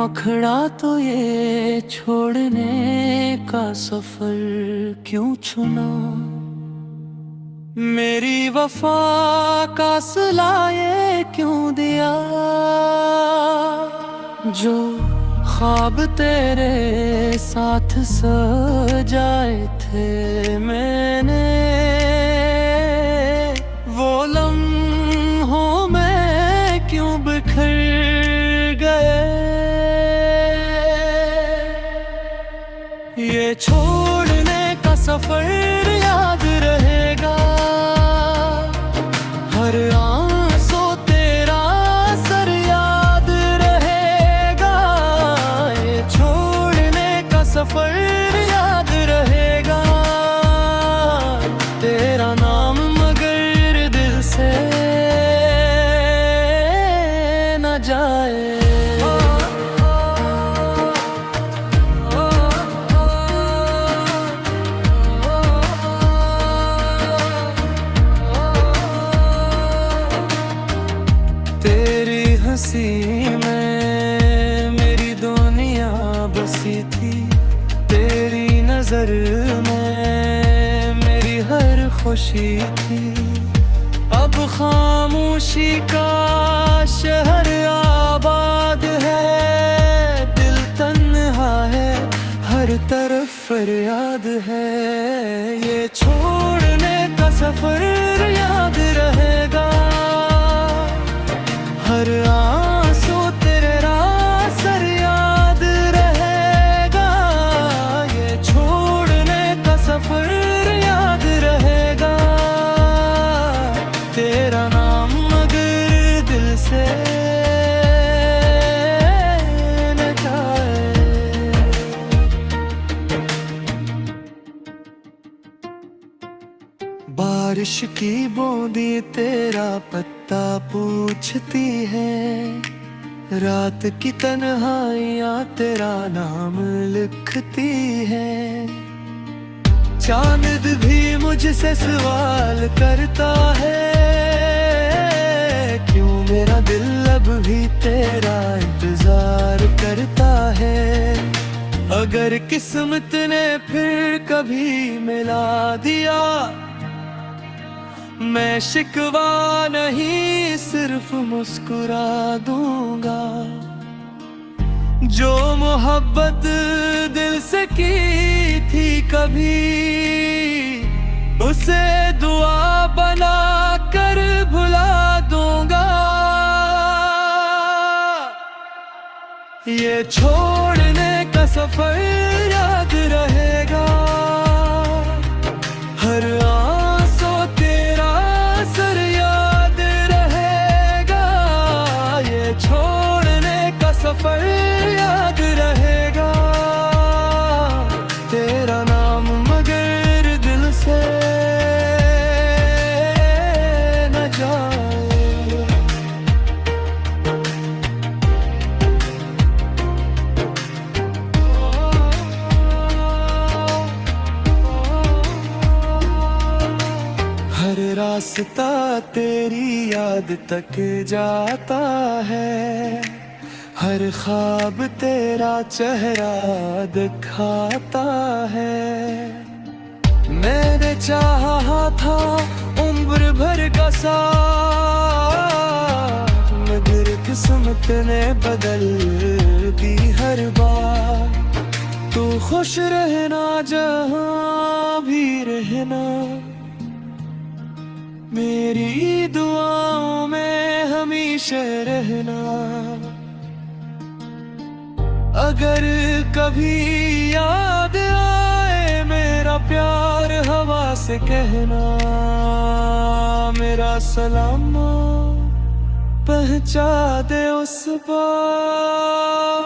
मखड़ा तो ये छोड़ने का सफर क्यों चुना, मेरी वफा का सिला ये क्यों दिया। जो ख्वाब तेरे साथ सजाए थे मैंने, वो लम्हों में क्यों बिखर गए। ये छोड़ने का सफर याद रहेगा, हर आंसू तेरा असर याद रहेगा। ये छोड़ने का सफर याद रहेगा, तेरा नाम मगर दिल से न जाए। तेरी हंसी में मेरी दुनिया बसी थी, तेरी नजर में मेरी हर खुशी थी। अब खामोशी का शहर आबाद है, दिल तन्हा है, हर तरफ फरियाद है। ये छोड़ने का सफर याद रहेगा, हर आंसू तेरा असर याद रहेगा। ये छोड़ने का सफर याद रहेगा, तेरा नाम मगर दिल से न जाए। बारिश की बूंदी तेरा पत्ता पूछती है, रात की तन्हाइयाँ तेरा नाम लिखती है। चांद भी मुझसे सवाल करता है, क्यों मेरा दिल अब भी तेरा इंतजार करता है। अगर किस्मत ने फिर कभी मिला दिया, मैं शिकवा नहीं सिर्फ मुस्कुरा दूंगा। जो मोहब्बत दिल से की थी कभी, उसे दुआ बना कर भुला दूंगा। ये छोड़ने का सफर याद रहेगा, हर आंसू तेरा असर याद रहेगा। ये छोड़ने का सफर याद रहेगा, तेरा नाम मगर दिल से न जाए। हर रास्ता तेरी याद तक जाता है, हर ख्वाब तेरा चेहरा दिखाता है। मैंने चाहा था उम्र भर का साथ, मगर किस्मत ने बदल दी हर बार। तू खुश रहना जहाँ भी रहना, मेरी दुआओं में हमेशा रहना। अगर कभी याद आए मेरा प्यार हवा से कहना, मेरा सलाम पहुंचा दे उस पार।